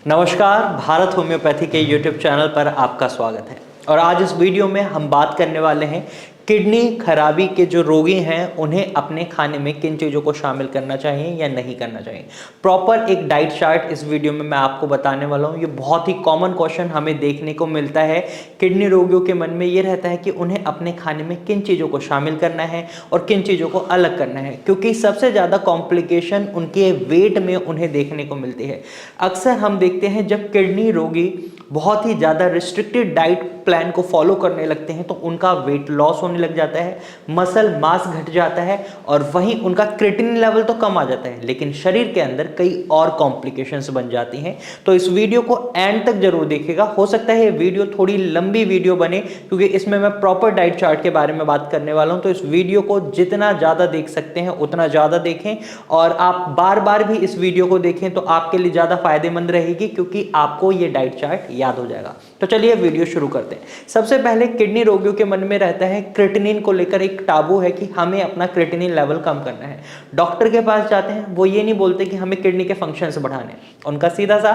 नमस्कार, भारत होम्योपैथी के YouTube channel पर आपका स्वागत है। और आज इस वीडियो में हम बात करने वाले हैं किडनी खराबी के जो रोगी हैं उन्हें अपने खाने में किन चीज़ों को शामिल करना चाहिए या नहीं करना चाहिए। प्रॉपर एक डाइट चार्ट इस वीडियो में मैं आपको बताने वाला हूँ। ये बहुत ही कॉमन क्वेश्चन हमें देखने को मिलता है। किडनी रोगियों के मन में ये रहता है कि उन्हें अपने खाने में किन चीज़ों को शामिल करना है और किन चीज़ों को अलग करना है, क्योंकि सबसे ज़्यादा कॉम्प्लिकेशन उनके वेट में उन्हें देखने को मिलती है। अक्सर हम देखते हैं जब किडनी रोगी बहुत ही ज़्यादा रिस्ट्रिक्टेड डाइट प्लान को फॉलो करने लगते हैं तो उनका वेट लॉस होने लग जाता है, मसल मास घट जाता है और वहीं उनका क्रिएटिनिन लेवल तो कम आ जाता है, लेकिन शरीर के अंदर कई और कॉम्प्लिकेशंस बन जाती हैं। तो इस वीडियो को एंड तक जरूर देखिएगा। हो सकता है ये वीडियो थोड़ी लंबी वीडियो बने क्योंकि इसमें मैं प्रॉपर डाइट चार्ट के बारे में बात करने वाला हूं। तो इस वीडियो को जितना ज़्यादा देख सकते हैं उतना ज़्यादा देखें और आप बार बार भी इस वीडियो को देखें तो आपके लिए ज़्यादा फायदेमंद रहेगी, क्योंकि आपको ये डाइट चार्ट याद हो जाएगा। तो चलिए वीडियो शुरू करते हैं। सबसे पहले किडनी रोगियों के मन में रहता है क्रिएटिनिन को लेकर एक टाबू है कि हमें अपना क्रिएटिनिन लेवल कम करना है। डॉक्टर के पास जाते हैं, वो ये नहीं बोलते कि हमें किडनी के फंक्शंस बढ़ाने हैं। उनका सीधा सा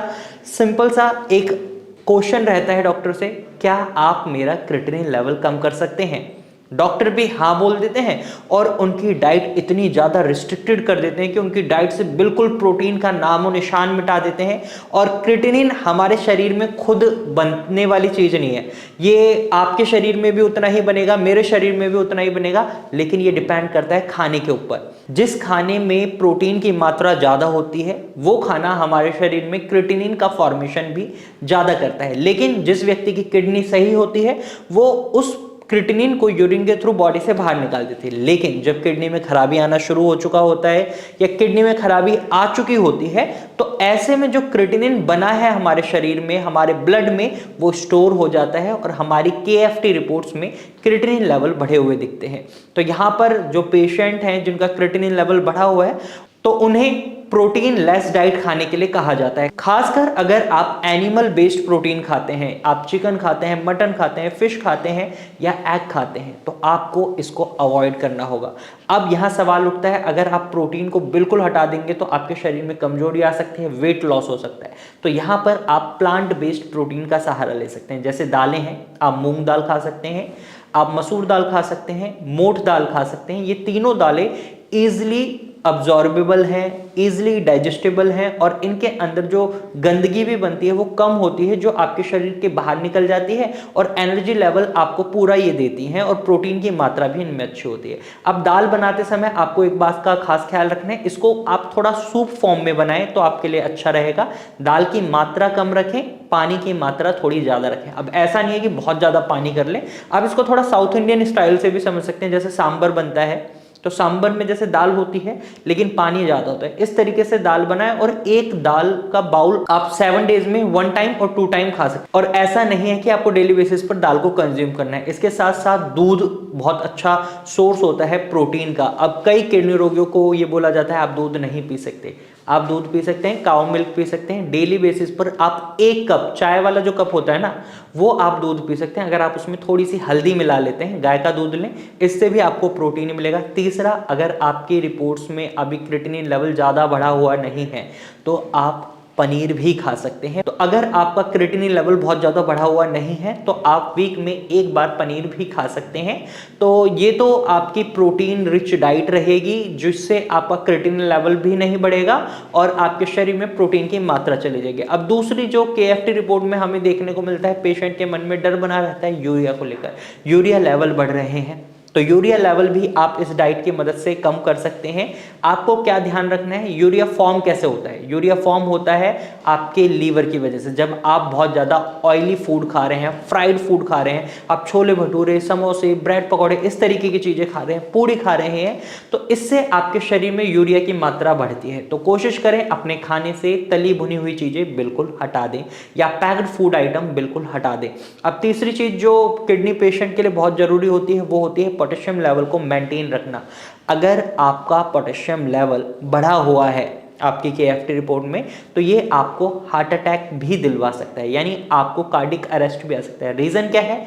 सिंपल सा एक क्वेश्चन रहता है डॉक्टर से, क्या आप मेरा क्रिएटिनिन लेवल कम कर सकते हैं? डॉक्टर भी हाँ बोल देते हैं और उनकी डाइट इतनी ज़्यादा रिस्ट्रिक्टेड कर देते हैं कि उनकी डाइट से बिल्कुल प्रोटीन का नामो निशान मिटा देते हैं। और क्रिएटिनिन हमारे शरीर में खुद बनने वाली चीज़ नहीं है। ये आपके शरीर में भी उतना ही बनेगा, मेरे शरीर में भी उतना ही बनेगा, लेकिन ये डिपेंड करता है खाने के ऊपर। जिस खाने में प्रोटीन की मात्रा ज़्यादा होती है वो खाना हमारे शरीर में क्रिएटिनिन का फॉर्मेशन भी ज़्यादा करता है। लेकिन जिस व्यक्ति की किडनी सही होती है वो उस क्रिएटिनिन को यूरिन के थ्रू बॉडी से बाहर निकाल देती है। लेकिन जब किडनी में खराबी आना शुरू हो चुका होता है या किडनी में खराबी आ चुकी होती है तो ऐसे में जो क्रिएटिनिन बना है हमारे शरीर में, हमारे ब्लड में, वो स्टोर हो जाता है और हमारी KFT रिपोर्ट्स में क्रिएटिनिन लेवल बढ़े हुए दिखते हैं। तो यहाँ पर जो पेशेंट हैं जिनका क्रिएटिनिन लेवल बढ़ा हुआ है तो उन्हें प्रोटीन लेस डाइट खाने के लिए कहा जाता है। खासकर अगर आप एनिमल बेस्ड प्रोटीन खाते हैं, आप चिकन खाते हैं, मटन खाते हैं, फिश खाते हैं या एग खाते हैं, तो आपको इसको अवॉइड करना होगा। अब यहाँ सवाल उठता है, अगर आप प्रोटीन को बिल्कुल हटा देंगे तो आपके शरीर में कमजोरी आ सकती है, वेट लॉस हो सकता है। तो यहाँ पर आप प्लांट बेस्ड प्रोटीन का सहारा ले सकते हैं। जैसे दालें हैं, आप मूंग दाल खा सकते हैं, आप मसूर दाल खा सकते हैं, मोठ दाल खा सकते हैं। ये तीनों दालें ईजिली अब्जॉर्बेबल हैं, ईजिली डाइजेस्टेबल हैं और इनके अंदर जो गंदगी भी बनती है वो कम होती है, जो आपके शरीर के बाहर निकल जाती है और एनर्जी लेवल आपको पूरा ये देती हैं और प्रोटीन की मात्रा भी इनमें अच्छी होती है। अब दाल बनाते समय आपको एक बात का खास ख्याल रखना है, इसको आप थोड़ा सूप फॉर्म में बनाएं तो आपके लिए अच्छा रहेगा। दाल की मात्रा कम रखें, पानी की मात्रा थोड़ी ज़्यादा रखें। अब ऐसा नहीं है कि बहुत ज़्यादा पानी कर लें, आप इसको थोड़ा साउथ इंडियन स्टाइल से भी समझ सकते हैं। जैसे सांबर बनता है तो सांबर में जैसे दाल होती है लेकिन पानी ज़्यादा होता है, इस तरीके से दाल बनाएं और एक दाल का बाउल आप 7 डेज में 1 टाइम और 2 टाइम खा सकते हैं। और ऐसा नहीं है कि आपको डेली बेसिस पर दाल को कंज्यूम करना है। इसके साथ साथ दूध बहुत अच्छा सोर्स होता है प्रोटीन का। अब कई किडनी रोगियों को ये बोला जाता है आप दूध नहीं पी सकते। आप दूध पी सकते हैं, काऊ मिल्क पी सकते हैं। डेली बेसिस पर आप 1 कप, चाय वाला जो कप होता है ना, वो आप दूध पी सकते हैं। अगर आप उसमें थोड़ी सी हल्दी मिला लेते हैं, गाय का दूध लें, इससे भी आपको प्रोटीन मिलेगा। तीसरा, अगर आपकी रिपोर्ट्स में अभी क्रिएटिनिन लेवल ज़्यादा बढ़ा हुआ नहीं है तो आप पनीर भी खा सकते हैं। तो अगर आपका क्रिएटिनिन लेवल बहुत ज़्यादा बढ़ा हुआ नहीं है तो आप वीक में 1 बार पनीर भी खा सकते हैं। तो ये तो आपकी प्रोटीन रिच डाइट रहेगी जिससे आपका क्रिएटिनिन लेवल भी नहीं बढ़ेगा और आपके शरीर में प्रोटीन की मात्रा चली जाएगी। अब दूसरी जो KFT रिपोर्ट में हमें देखने को मिलता है, पेशेंट के मन में डर बना रहता है यूरिया को लेकर। यूरिया लेवल बढ़ रहे हैं तो यूरिया लेवल भी आप इस डाइट की मदद से कम कर सकते हैं। आपको क्या ध्यान रखना है, यूरिया फॉर्म कैसे होता है? यूरिया फॉर्म होता है आपके लीवर की वजह से। जब आप बहुत ज़्यादा ऑयली फूड खा रहे हैं, फ्राइड फूड खा रहे हैं, आप छोले भटूरे, समोसे, ब्रेड पकौड़े, इस तरीके की चीज़ें खा रहे हैं, पूड़ी खा रहे हैं, तो इससे आपके शरीर में यूरिया की मात्रा बढ़ती है। तो कोशिश करें अपने खाने से तली भुनी हुई चीज़ें बिल्कुल हटा दें या पैक्ड फूड आइटम बिल्कुल हटा दें। अब तीसरी चीज़ जो किडनी पेशेंट के लिए बहुत ज़रूरी होती है वो होती है पोटेशियम लेवल को मेंटेन रखना। अगर आपका पोटेशियम लेवल बढ़ा हुआ है आपकी KFT रिपोर्ट में तो ये आपको हार्ट अटैक भी दिलवा सकता है, यानी आपको कार्डियक अरेस्ट भी आ सकता है। रीज़न क्या है?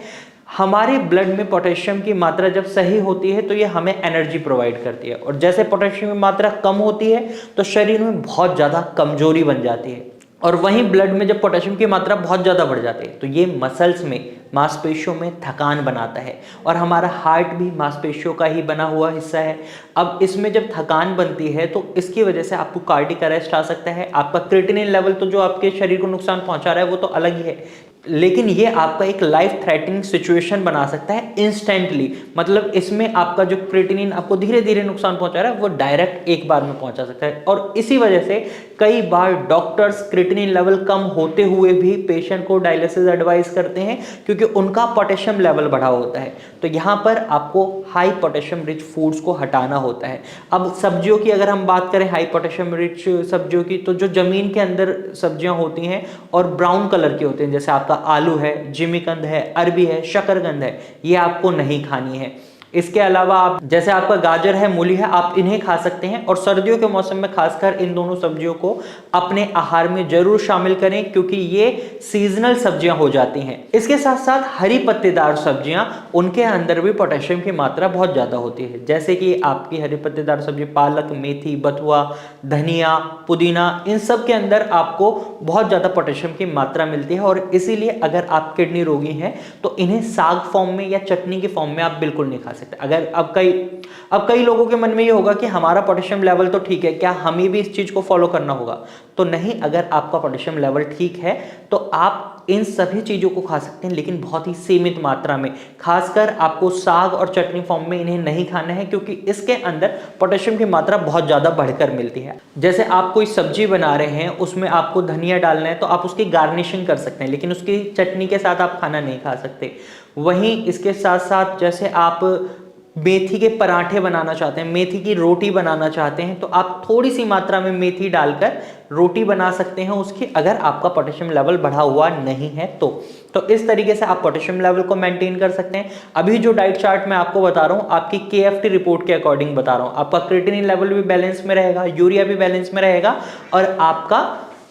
हमारे ब्लड में पोटेशियम की मात्रा जब सही होती है तो ये हमें एनर्जी प्रोवाइड करती है, और जैसे पोटेशियम की मात्रा कम होती है तो शरीर में बहुत ज़्यादा कमजोरी बन जाती है और वहीं ब्लड में जब पोटेशियम की मात्रा बहुत ज़्यादा बढ़ जाती है तो ये मसल्स में, मांसपेशियों में थकान बनाता है। और हमारा हार्ट भी मांसपेशियों का ही बना हुआ हिस्सा है। अब इसमें जब थकान बनती है तो इसकी वजह से आपको कार्डियक अरेस्ट आ सकता है। आपका क्रिएटिनिन लेवल तो जो आपके शरीर को नुकसान पहुंचा रहा है वो तो अलग ही है, लेकिन ये आपका एक लाइफ थ्रेटनिंग सिचुएशन बना सकता है इंस्टेंटली। मतलब इसमें आपका जो क्रिएटिनिन आपको धीरे धीरे नुकसान पहुंचा रहा है वो डायरेक्ट एक बार में पहुंचा सकता है। और इसी वजह से कई बार डॉक्टर्स क्रिएटिनिन लेवल कम होते हुए भी पेशेंट को डायलिसिस एडवाइस करते हैं, क्योंकि उनका पोटेशियम लेवल बढ़ा होता है। तो यहाँ पर आपको हाई पोटेशियम रिच फूड्स को हटाना होता है। अब सब्जियों की अगर हम बात करें, हाई पोटेशियम रिच सब्जियों की, तो जो जमीन के अंदर सब्जियां होती हैं और ब्राउन कलर की होती हैं, जैसे आपका आलू है, जिमीकंद है, अरबी है, शकरकंद है, ये आपको नहीं खानी है। इसके अलावा आप जैसे आपका गाजर है, मूली है, आप इन्हें खा सकते हैं। और सर्दियों के मौसम में खासकर इन दोनों सब्जियों को अपने आहार में जरूर शामिल करें, क्योंकि ये सीजनल सब्जियां हो जाती हैं। इसके साथ साथ हरी पत्तेदार सब्जियां, उनके अंदर भी पोटेशियम की मात्रा बहुत ज्यादा होती है। जैसे कि आपकी हरी पत्तेदार सब्जी पालक, मेथी, बथुआ, धनिया, पुदीना, इन सब के अंदर आपको बहुत ज्यादा पोटेशियम की मात्रा मिलती है। और इसीलिए अगर आप किडनी रोगी हैं तो इन्हें साग फॉर्म में या चटनी के फॉर्म में आप बिल्कुल नहीं खा सकते। अगर अब कई लोगों के मन में ये होगा कि हमारा पोटेशियम लेवल तो ठीक है, क्या हमें भी इस चीज को फॉलो करना होगा? तो नहीं, अगर आपका पोटेशियम लेवल ठीक है तो आप इन सभी चीजों को खा सकते हैं, लेकिन बहुत ही सीमित मात्रा में। खासकर आपको साग और चटनी फॉर्म में इन्हें नहीं खाना है, क्योंकि इसके अंदर पोटेशियम की मात्रा बहुत ज्यादा बढ़कर मिलती है। जैसे आप कोई सब्जी बना रहे हैं, उसमें आपको धनिया डालना है तो आप उसकी गार्निशिंग कर सकते हैं, लेकिन उसकी चटनी के साथ आप खाना नहीं खा सकते। वहीं इसके साथ साथ जैसे आप मेथी के पराठे बनाना चाहते हैं, मेथी की रोटी बनाना चाहते हैं, तो आप थोड़ी सी मात्रा में मेथी डालकर रोटी बना सकते हैं उसकी, अगर आपका पोटेशियम लेवल बढ़ा हुआ नहीं है तो इस तरीके से आप पोटेशियम लेवल को मेंटेन कर सकते हैं। अभी जो डाइट चार्ट मैं आपको बता रहा हूं, आपकी KFT रिपोर्ट के अकॉर्डिंग बता रहा हूं। आपका क्रिएटिनिन लेवल भी बैलेंस में रहेगा, यूरिया भी बैलेंस में रहेगा और आपका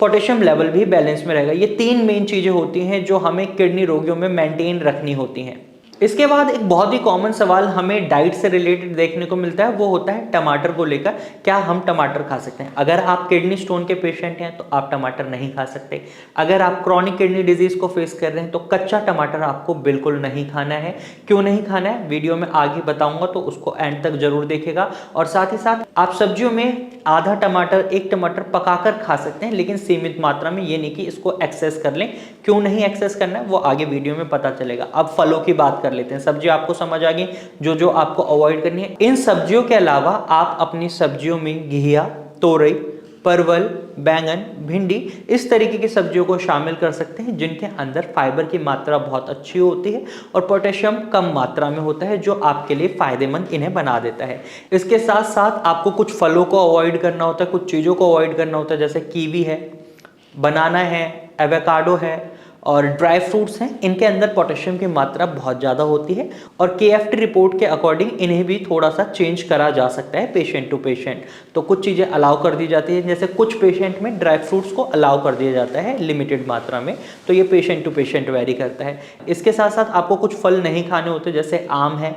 पोटेशियम लेवल भी बैलेंस में रहेगा। ये तीन मेन चीजें होती हैं जो हमें किडनी रोगियों में मेंटेन रखनी होती हैं। इसके बाद एक बहुत ही कॉमन सवाल हमें डाइट से रिलेटेड देखने को मिलता है, वो होता है टमाटर को लेकर। क्या हम टमाटर खा सकते हैं? अगर आप किडनी स्टोन के पेशेंट हैं तो आप टमाटर नहीं खा सकते। अगर आप क्रॉनिक किडनी डिजीज को फेस कर रहे हैं तो कच्चा टमाटर आपको बिल्कुल नहीं खाना है। क्यों नहीं खाना है, वीडियो में आगे बताऊंगा, तो उसको एंड तक जरूर देखेगा। और साथ ही साथ आप सब्जियों में आधा टमाटर, एक टमाटर पकाकर खा सकते हैं, लेकिन सीमित मात्रा में, ये नहीं कि इसको एक्सेस कर लें। क्यों नहीं एक्सेस करना है वो आगे वीडियो में पता चलेगा। अब फलों की बात कर लेते हैं। सब्जी आपको समझ आ गई जो जो आपको अवॉइड करनी है। इन सब्जियों के अलावा आप अपनी सब्जियों में घिया, तोरई, परवल, बैंगन, भिंडी, इस तरीके की सब्जियों को शामिल कर सकते हैं, जिनके अंदर फाइबर की मात्रा बहुत अच्छी होती है और पोटेशियम कम मात्रा में होता है, जो आपके लिए फायदेमंद इन्हें बना देता है। इसके साथ साथ आपको कुछ फलों को अवॉइड करना होता है, कुछ चीज़ों को अवॉइड करना होता है, जैसे कीवी है, बनाना है, एवोकाडो है और ड्राई फ्रूट्स हैं। इनके अंदर पोटेशियम की मात्रा बहुत ज़्यादा होती है और KFT रिपोर्ट के अकॉर्डिंग इन्हें भी थोड़ा सा चेंज करा जा सकता है पेशेंट टू पेशेंट। तो कुछ चीज़ें अलाउ कर दी जाती है, जैसे कुछ पेशेंट में ड्राई फ्रूट्स को अलाउ कर दिया जाता है लिमिटेड मात्रा में, तो ये पेशेंट टू पेशेंट वेरी करता है। इसके साथ साथ आपको कुछ फल नहीं खाने होते, जैसे आम है,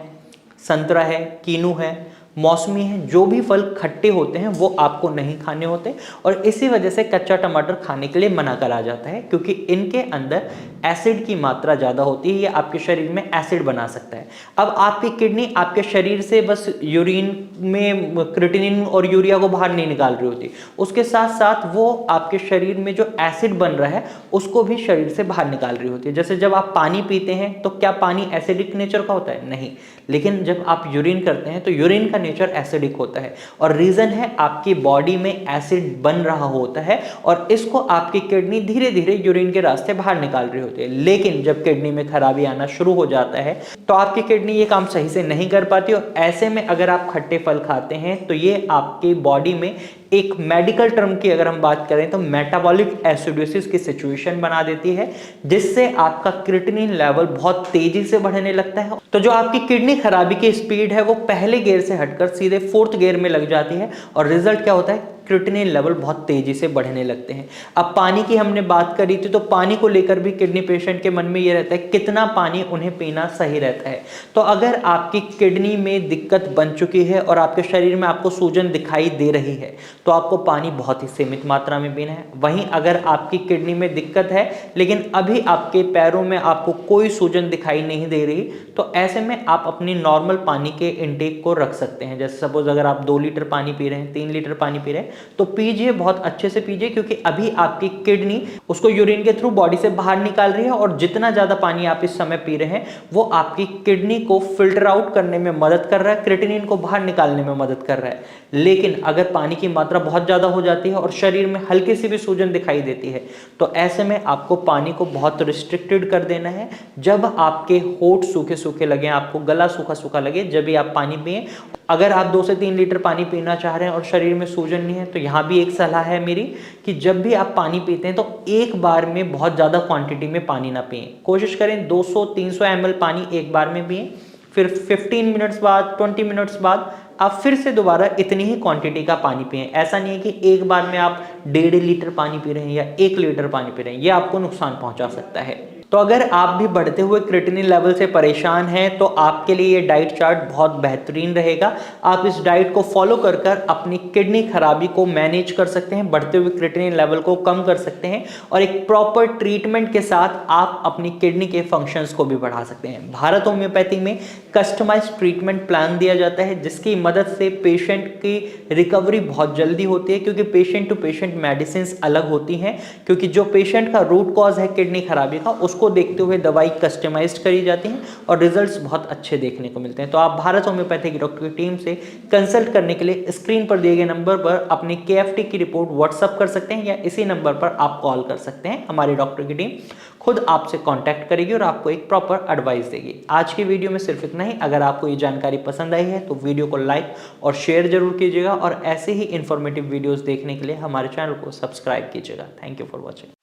संतरा है, कीनू है, मौसमी है। जो भी फल खट्टे होते हैं वो आपको नहीं खाने होते और इसी वजह से कच्चा टमाटर खाने के लिए मना करा जाता है, क्योंकि इनके अंदर एसिड की मात्रा ज़्यादा होती है, ये आपके शरीर में एसिड बना सकता है। अब आपकी किडनी आपके शरीर से बस यूरिन में क्रिएटिनिन और यूरिया को बाहर नहीं निकाल रही होती, उसके साथ साथ वो आपके शरीर में जो एसिड बन रहा है उसको भी शरीर से बाहर निकाल रही होती है। जैसे जब आप पानी पीते हैं तो क्या पानी एसिडिक नेचर का होता है? नहीं, लेकिन जब आप यूरिन करते हैं तो यूरिन का नेचर एसिडिक होता है और रीजन है आपकी बॉडी में एसिड बन रहा होता है और इसको आपकी किडनी धीरे धीरे यूरिन के रास्ते बाहर निकाल रही होती है। लेकिन जब किडनी में खराबी आना शुरू हो जाता है तो आपकी किडनी ये काम सही से नहीं कर पाती और ऐसे में अगर आप खट्टे फल खाते हैं तो ये आपकी बॉडी में एक मेडिकल टर्म की अगर हम बात करें तो मेटाबॉलिक एसिडोसिस की सिचुएशन बना देती है, जिससे आपका क्रिएटिनिन लेवल बहुत तेजी से बढ़ने लगता है। तो जो आपकी किडनी खराबी की स्पीड है वो पहले गियर से हटकर सीधे 4th गियर में लग जाती है और रिजल्ट क्या होता है? क्रिएटिनिन लेवल बहुत तेजी से बढ़ने लगते हैं। अब पानी की हमने बात करी थी, तो पानी को लेकर भी किडनी पेशेंट के मन में ये रहता है कितना पानी उन्हें पीना सही रहता है। तो अगर आपकी किडनी में दिक्कत बन चुकी है और आपके शरीर में आपको सूजन दिखाई दे रही है, तो आपको पानी बहुत ही सीमित मात्रा में पीना है। वहीं अगर आपकी किडनी में दिक्कत है लेकिन अभी आपके पैरों में आपको कोई सूजन दिखाई नहीं दे रही, तो ऐसे में आप अपनी नॉर्मल पानी के इनटेक को रख सकते हैं। जैसे सपोज अगर आप 2 लीटर पानी पी रहे हैं, 3 लीटर पानी पी रहे हैं, तो पीजिए, बहुत अच्छे से पीजिए, क्योंकि अभी आपकी किडनी उसको यूरिन के थ्रू बॉडी से बाहर निकाल रही है और जितना ज्यादा पानी आप इस समय पी रहे हैं वो आपकी किडनी को फिल्टर आउट करने में मदद कर रहा है, क्रिएटिनिन को बाहर निकालने में मदद कर रहा है। लेकिन अगर पानी की मात्रा बहुत ज्यादा हो जाती है और शरीर में हल्की सी भी सूजन दिखाई देती है, तो ऐसे में आपको पानी को बहुत रिस्ट्रिक्टेड कर देना है। जब आपके होंठ सूखे सूखे लगे, आपको गला सूखा सूखा लगे, जब भी आप पानी पिए। अगर आप 2 से 3 लीटर पानी पीना चाह रहे हैं और शरीर में सूजन नहीं है, तो यहाँ भी एक सलाह है मेरी कि जब भी आप पानी पीते हैं तो एक बार में बहुत ज़्यादा क्वांटिटी में पानी ना पिएं। कोशिश करें 200-300 ml पानी एक बार में पिएं, फिर 15 मिनट्स बाद, 20 मिनट्स बाद आप फिर से दोबारा इतनी ही क्वांटिटी का पानी पिएं। ऐसा नहीं है कि एक बार में आप 1.5 लीटर पानी पी रहे हैं या 1 लीटर पानी पी रहे हैं, ये आपको नुकसान पहुंचा सकता है। तो अगर आप भी बढ़ते हुए क्रिएटिनिन लेवल से परेशान हैं, तो आपके लिए ये डाइट चार्ट बहुत बेहतरीन रहेगा। आप इस डाइट को फॉलो कर कर अपनी किडनी खराबी को मैनेज कर सकते हैं, बढ़ते हुए क्रिएटिनिन लेवल को कम कर सकते हैं और एक प्रॉपर ट्रीटमेंट के साथ आप अपनी किडनी के फंक्शंस को भी बढ़ा सकते हैं। भारत होम्योपैथी में कस्टमाइज्ड ट्रीटमेंट प्लान दिया जाता है, जिसकी मदद से पेशेंट की रिकवरी बहुत जल्दी होती है, क्योंकि पेशेंट टू पेशेंट मेडिसिन अलग होती हैं, क्योंकि जो पेशेंट का रूट कॉज है किडनी खराबी का, उसको देखते हुए दवाई कस्टमाइज्ड करी जाती है और रिजल्ट्स बहुत अच्छे देखने को मिलते हैं। तो आप भारत होम्योपैथी की डॉक्टर की टीम से कंसल्ट करने के लिए स्क्रीन पर दिए गए नंबर पर अपनी KFT की रिपोर्ट व्हाट्सअप कर सकते हैं या इसी नंबर पर आप कॉल कर सकते हैं। हमारी डॉक्टर की टीम खुद आपसे कांटेक्ट करेगी और आपको एक प्रॉपर एडवाइस देगी। आज की वीडियो में सिर्फ इतना ही। अगर आपको ये जानकारी पसंद आई है तो वीडियो को लाइक और शेयर जरूर कीजिएगा और ऐसे ही इंफॉर्मेटिव वीडियोस देखने के लिए हमारे चैनल को सब्सक्राइब कीजिएगा। Thank you for watching.